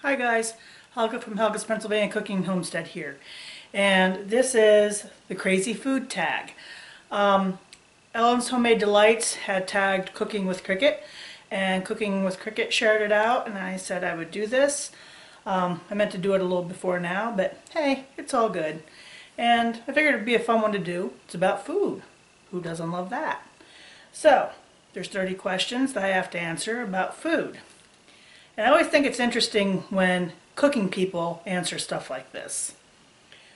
Hi guys, Helga from Helga's Pennsylvania Cooking Homestead here. And this is the Crazy Food Tag. Ellen's Homemade Delights had tagged Cooking with Cricket, and Cooking with Cricket shared it out, and I said I would do this. I meant to do it a little before now, but hey, it's all good. And I figured it'd be a fun one to do. It's about food. Who doesn't love that? So, there's 30 questions that I have to answer about food. And I always think it's interesting when cooking people answer stuff like this.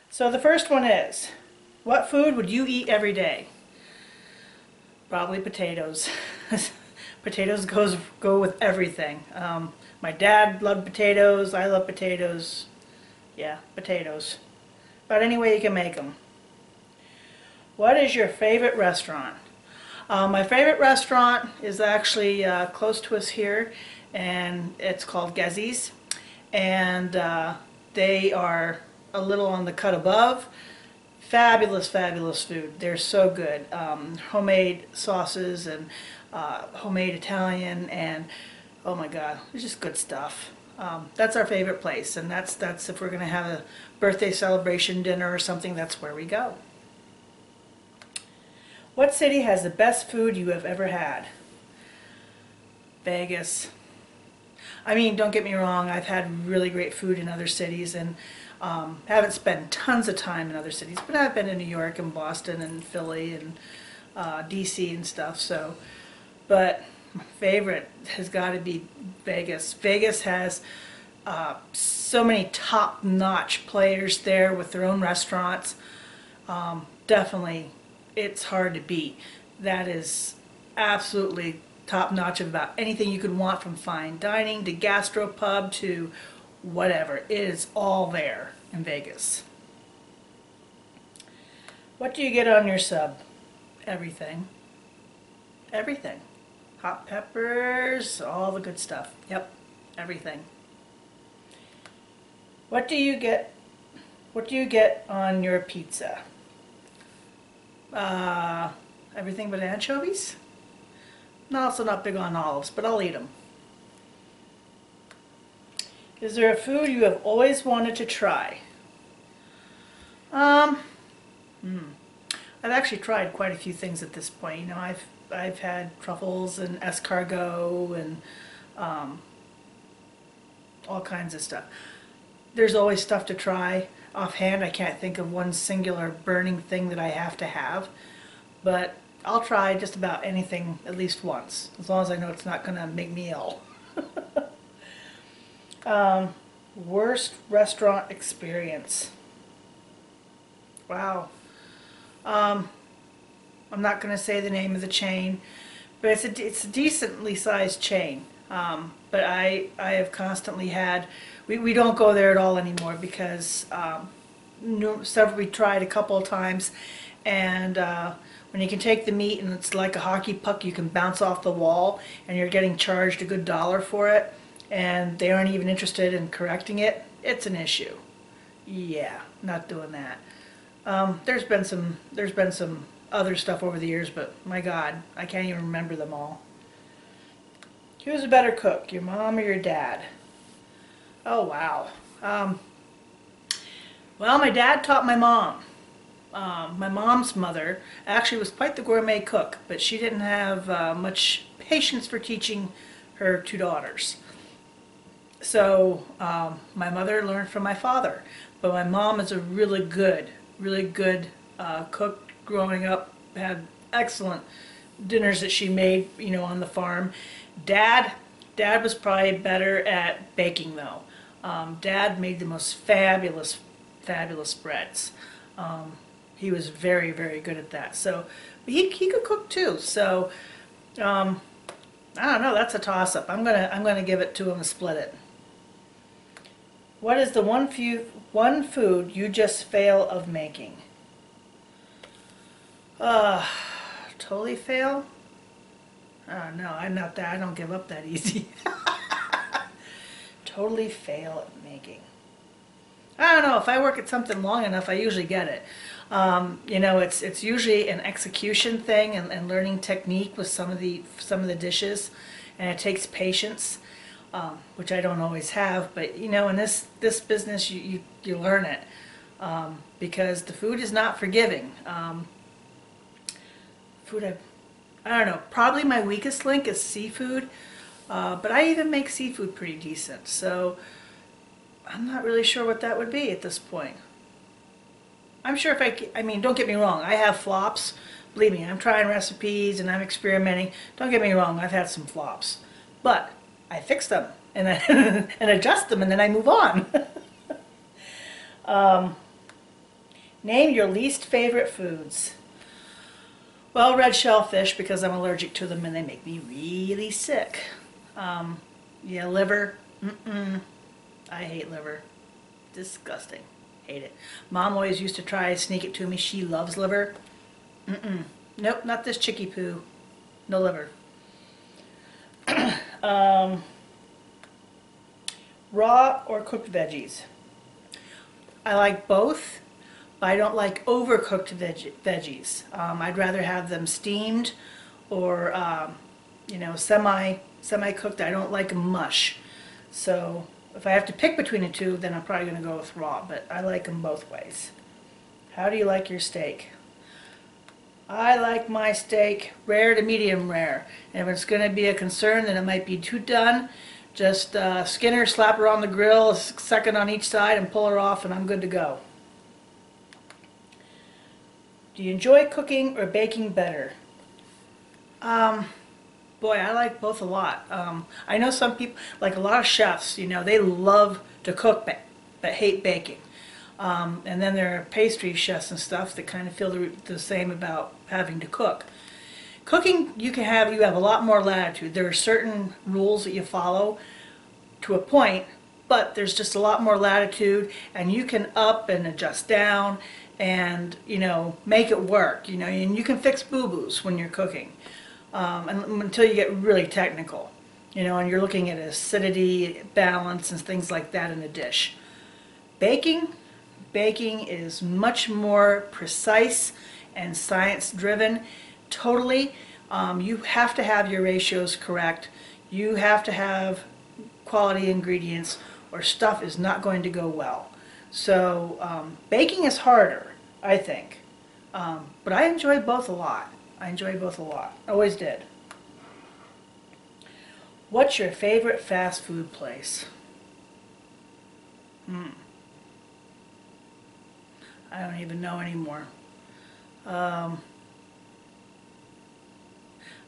So the first one is, what food would you eat every day? Probably potatoes. Potatoes go with everything. My dad loved potatoes, I love potatoes. Yeah, potatoes. About any way you can make them. What is your favorite restaurant? My favorite restaurant is actually close to us here, and it's called Veggies, and they are a little on the cut above. Fabulous, fabulous food. They're so good. Homemade sauces and homemade Italian, and oh my God, it's just good stuff. That's our favorite place, and that's if we're going to have a birthday celebration dinner or something, that's where we go. What city has the best food you have ever had? Vegas. I mean, don't get me wrong, I've had really great food in other cities, and haven't spent tons of time in other cities, but I've been in New York and Boston and Philly and DC and stuff, so, but my favorite has got to be Vegas. Vegas has so many top-notch players there with their own restaurants. Definitely, it's hard to beat. That is absolutely top-notch of about anything you could want, from fine dining to gastropub to whatever. It is all there in Vegas. What do you get on your sub? Everything. Everything. Hot peppers, all the good stuff. Yep, everything. What do you get on your pizza? Everything but anchovies? I'm also not big on olives, but I'll eat them. Is there a food you have always wanted to try? I've actually tried quite a few things at this point. You know, I've had truffles and escargot and all kinds of stuff. There's always stuff to try. Offhand, I can't think of one singular burning thing that I have to have, but I'll try just about anything at least once, as long as I know it's not going to make me ill. Worst restaurant experience. Wow. I'm not going to say the name of the chain, but it's a decently sized chain. But I have constantly had, we don't go there at all anymore because we tried a couple of times, and when you can take the meat and it's like a hockey puck, you can bounce off the wall, and you're getting charged a good $1 for it, and they aren't even interested in correcting it, it's an issue. Yeah, not doing that. There's been some other stuff over the years, but my God, I can't even remember them all. Who's a better cook, your mom or your dad? Oh wow. Well, my dad taught my mom. My mom's mother actually was quite the gourmet cook, but she didn't have much patience for teaching her two daughters. So my mother learned from my father, but my mom is a really good cook. Growing up, had excellent dinners that she made, you know, on the farm. Dad was probably better at baking though. Dad made the most fabulous breads. He was very, very good at that. So, but he could cook too. So, I don't know. That's a toss-up. I'm gonna give it to him and split it. What is the one food you just fail of making? Totally fail? Oh no, I'm not that. I don't give up that easy. Totally fail at making. I don't know, if I work at something long enough, I usually get it. You know, it's usually an execution thing and learning technique with some of the dishes, and it takes patience. which I don't always have. But you know, in this business, you learn it, because the food is not forgiving. Food I don't know. Probably my weakest link is seafood, but I even make seafood pretty decent. So I'm not really sure what that would be at this point. I'm sure I mean, don't get me wrong, I have flops. Believe me, I'm trying recipes and I'm experimenting. Don't get me wrong, I've had some flops. But I fix them and, and adjust them, and then I move on. Name your least favorite foods. Well, red shellfish, because I'm allergic to them and they make me really sick. Yeah, liver. I hate liver. Disgusting. Hate it. Mom always used to try to sneak it to me. She loves liver. Nope, not this chicky poo. No liver. Raw or cooked veggies? I like both, but I don't like overcooked veggies. I'd rather have them steamed or you know, semi-cooked. I don't like mush. So if I have to pick between the two, then I'm probably going to go with raw, but I like them both ways. How do you like your steak? I like my steak rare to medium rare. And if it's going to be a concern that it might be too done, just skin her, slap her on the grill, a second on each side, and pull her off, and I'm good to go. Do you enjoy cooking or baking better? Boy, I like both a lot. I know some people, like a lot of chefs, you know, they love to cook but hate baking. And then there are pastry chefs and stuff that kind of feel the same about having to cook. Cooking, you have a lot more latitude. There are certain rules that you follow to a point, but there's just a lot more latitude, and you can up and adjust down and, you know, make it work, you know, and you can fix boo-boos when you're cooking. And until you get really technical, you know, and you're looking at acidity, balance, and things like that in a dish. Baking is much more precise and science-driven. Totally. You have to have your ratios correct. You have to have quality ingredients, or stuff is not going to go well. So baking is harder, I think. But I enjoy both a lot. I enjoy both a lot. Always did. What's your favorite fast food place? I don't even know anymore. I'm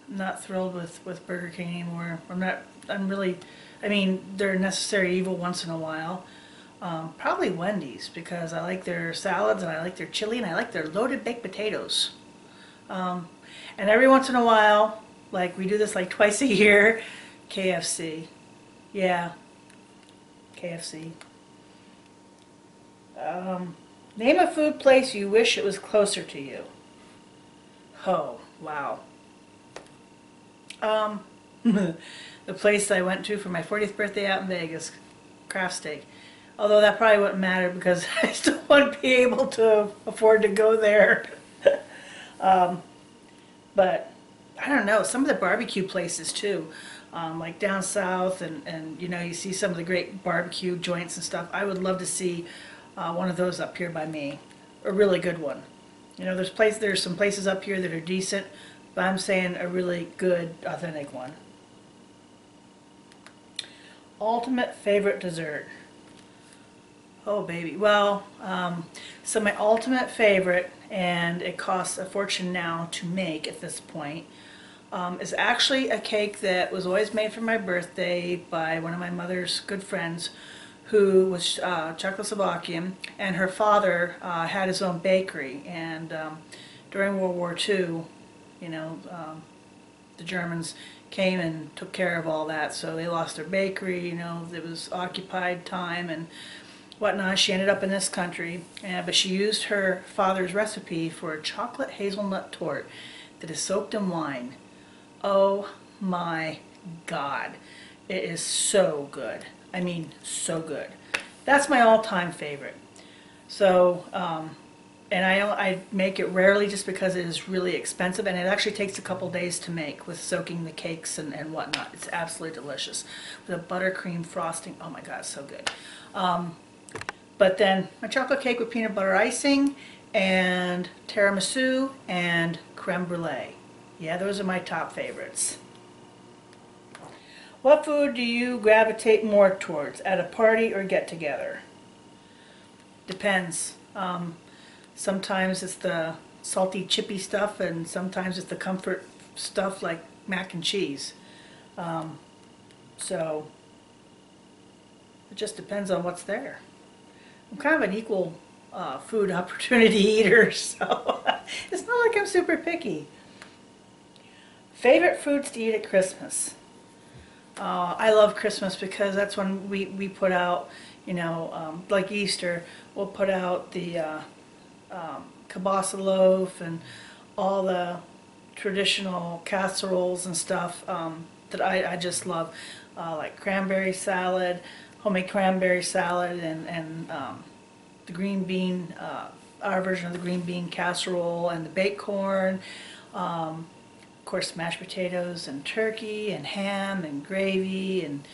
not thrilled with Burger King anymore. I mean, they're a necessary evil once in a while. Probably Wendy's, because I like their salads, and I like their chili, and I like their loaded baked potatoes. And every once in a while, like we do this like twice a year, KFC. Yeah, KFC. Name a food place you wish it was closer to you. Oh, wow. The place I went to for my 40th birthday out in Vegas, Craft Steak. Although that probably wouldn't matter, because I still wouldn't be able to afford to go there. But I don't know, some of the barbecue places too, like down south, and you know, you see some of the great barbecue joints and stuff. I would love to see one of those up here by me, a really good one. You know, there's some places up here that are decent, but I'm saying a really good, authentic one. Ultimate favorite dessert. Oh baby, well, so my ultimate favorite, and it costs a fortune now to make at this point, is actually a cake that was always made for my birthday by one of my mother's good friends, who was Czechoslovakian, and her father had his own bakery, and during World War II, you know, the Germans came and took care of all that, so they lost their bakery, you know, it was occupied time and whatnot. She ended up in this country, but she used her father's recipe for a chocolate hazelnut tort that is soaked in wine. Oh my God, it is so good. I mean, so good. That's my all-time favorite. So And I make it rarely just because it is really expensive, and it actually takes a couple days to make with soaking the cakes and whatnot. It's absolutely delicious. With a buttercream frosting, oh my god, it's so good. But then my chocolate cake with peanut butter icing and tiramisu and creme brulee. Yeah, those are my top favorites. What food do you gravitate more towards at a party or get together? Depends. Sometimes it's the salty chippy stuff, and sometimes it's the comfort stuff like mac and cheese. So it just depends on what's there. I'm kind of an equal food opportunity eater, so it's not like I'm super picky. Favorite foods to eat at Christmas? I love Christmas because that's when we put out, you know, like Easter, we'll put out the kielbasa loaf and all the traditional casseroles and stuff that I just love, like cranberry salad, homemade cranberry salad, and the green bean, our version of the green bean casserole, and the baked corn, of course mashed potatoes and turkey and ham and gravy and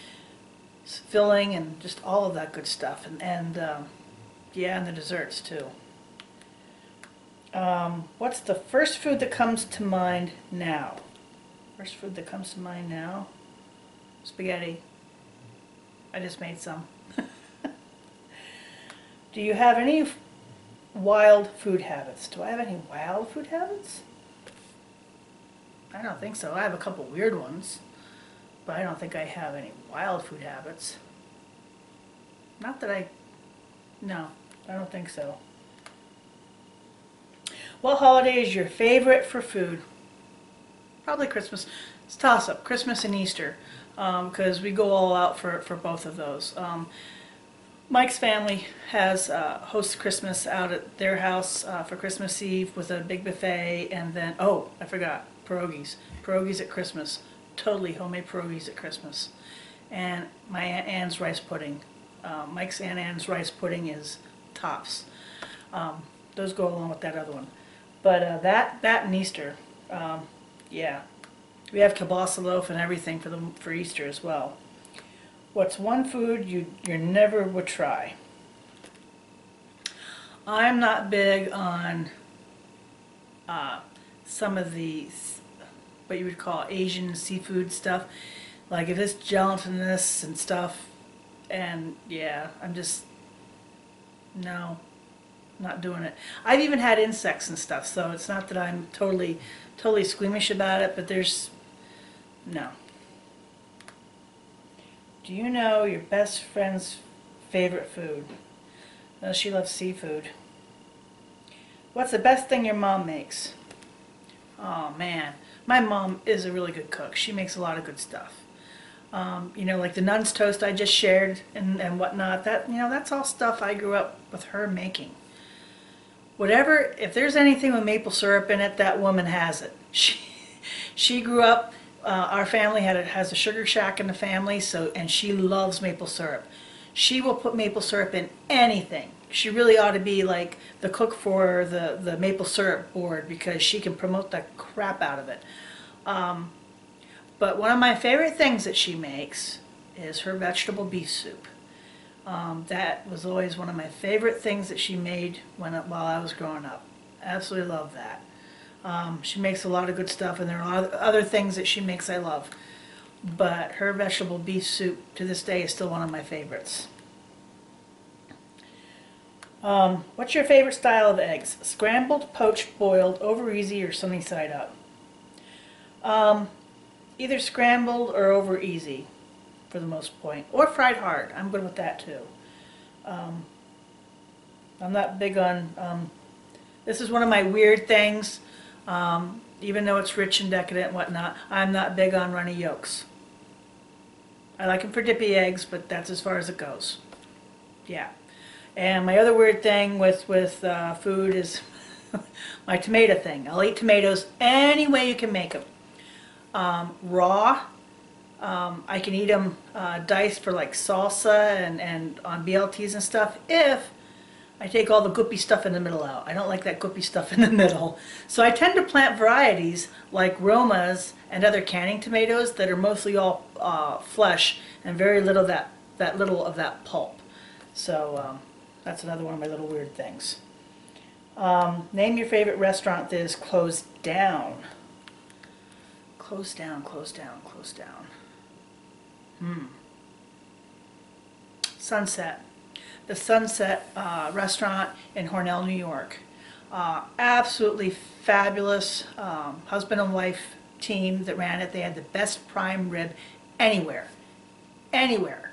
filling and just all of that good stuff, and yeah, and the desserts too. What's the first food that comes to mind now? First food that comes to mind now? Spaghetti. I just made some. Do you have any wild food habits? Do I have any wild food habits? I don't think so. I have a couple weird ones, but I don't think I have any wild food habits. Not that no, I don't think so. What holiday is your favorite for food? Probably Christmas. It's a toss-up, Christmas and Easter, because we go all out for both of those. Mike's family has hosts Christmas out at their house for Christmas Eve with a big buffet, and then, oh, I forgot, pierogies. Pierogies at Christmas. Totally homemade pierogies at Christmas. And my Aunt Anne's rice pudding. Mike's Aunt Anne's rice pudding is tops. Those go along with that other one. But that and Easter, yeah. We have kielbasa loaf and everything for Easter as well. What's one food you never would try? I'm not big on some of the what you would call Asian seafood stuff. Like if it's gelatinous and stuff, and yeah, I'm just, no, not doing it. I've even had insects and stuff, so it's not that I'm totally squeamish about it, but there's, no. Do you know your best friend's favorite food? No, she loves seafood. What's the best thing your mom makes? Oh man, my mom is a really good cook. She makes a lot of good stuff. You know, like the nun's toast I just shared and whatnot. That, you know, that's all stuff I grew up with her making. Whatever, if there's anything with maple syrup in it, that woman has it. She grew up. Our family has a sugar shack in the family, and she loves maple syrup. She will put maple syrup in anything. She really ought to be like the cook for the maple syrup board, because she can promote the crap out of it. But one of my favorite things that she makes is her vegetable beef soup. That was always one of my favorite things that she made while I was growing up. Absolutely love that. She makes a lot of good stuff, and there are other things that she makes I love. But her vegetable beef soup to this day is still one of my favorites. What's your favorite style of eggs? Scrambled, poached, boiled, over easy, or sunny side up? Either scrambled or over easy for the most point. Or fried hard. I'm good with that too. I'm not big on... this is one of my weird things. Even though it's rich and decadent and whatnot, I'm not big on runny yolks. I like them for dippy eggs, but that's as far as it goes. Yeah. And my other weird thing with food is my tomato thing. I'll eat tomatoes any way you can make them. Raw. I can eat them diced for like salsa and on BLTs and stuff if I take all the goopy stuff in the middle out. I don't like that goopy stuff in the middle. So I tend to plant varieties like Romas and other canning tomatoes that are mostly all flesh and very little that little of that pulp. So that's another one of my little weird things. Name your favorite restaurant that is closed down. Closed down, closed down, closed down. Sunset. The Sunset restaurant in Hornell, New York. Absolutely fabulous husband and wife team that ran it. They had the best prime rib anywhere. Anywhere.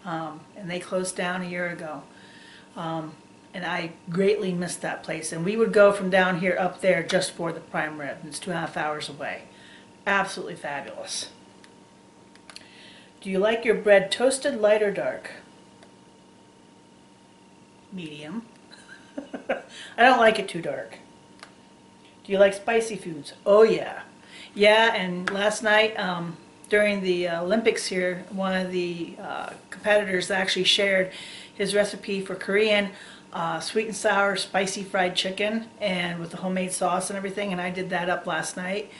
And they closed down a year ago. And I greatly missed that place. And we would go from down here up there just for the prime rib. It's 2.5 hours away. Absolutely fabulous. Do you like your bread toasted, light, or dark? Medium. I don't like it too dark. Do you like spicy foods? Oh yeah. Yeah, and last night during the Olympics here, one of the competitors actually shared his recipe for Korean sweet and sour spicy fried chicken and with the homemade sauce and everything, and I did that up last night.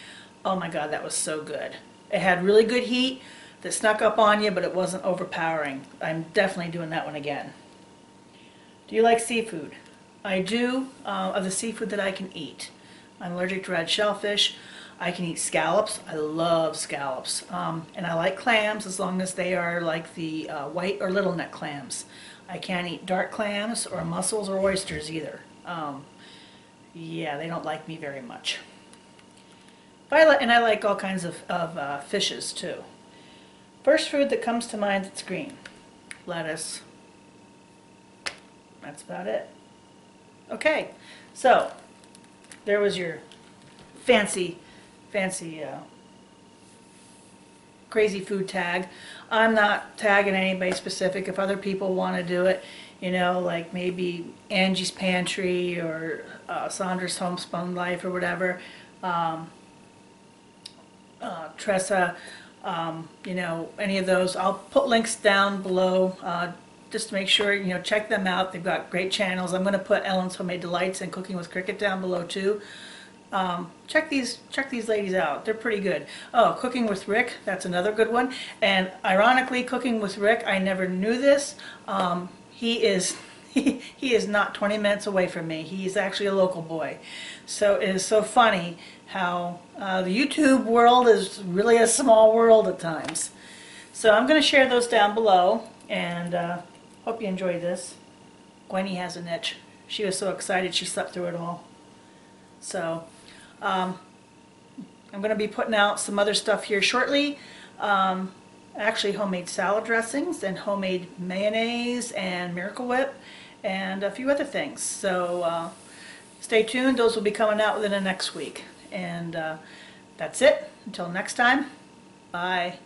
Oh my God, that was so good. It had really good heat that snuck up on you, but it wasn't overpowering. I'm definitely doing that one again. Do you like seafood? I do, of the seafood that I can eat. I'm allergic to red shellfish. I can eat scallops. I love scallops. And I like clams as long as they are like the white or little neck clams. I can't eat dark clams or mussels or oysters either. Yeah, they don't like me very much. And I like all kinds of fishes too. First food that comes to mind that's green. Lettuce. That's about it. Okay, so there was your fancy crazy food tag. I'm not tagging anybody specific. If other people want to do it, you know, like maybe Angie's Pantry or Sandra's Homespun Life or whatever, Tressa, you know, any of those. I'll put links down below just to make sure, you know, check them out. They've got great channels. I'm going to put Ellen's Homemade Delights and Cooking with Cricket down below too. Check these ladies out. They're pretty good. Oh, Cooking with Rick, that's another good one. And ironically, Cooking with Rick, I never knew this. He is he is not 20 minutes away from me. He's actually a local boy. So it is so funny how the YouTube world is really a small world at times. So I'm going to share those down below, and hope you enjoy this. Gwenny has an itch. She was so excited she slept through it all. So I'm going to be putting out some other stuff here shortly. Actually homemade salad dressings and homemade mayonnaise and Miracle Whip and a few other things. So stay tuned. Those will be coming out within the next week. And that's it. Until next time, bye.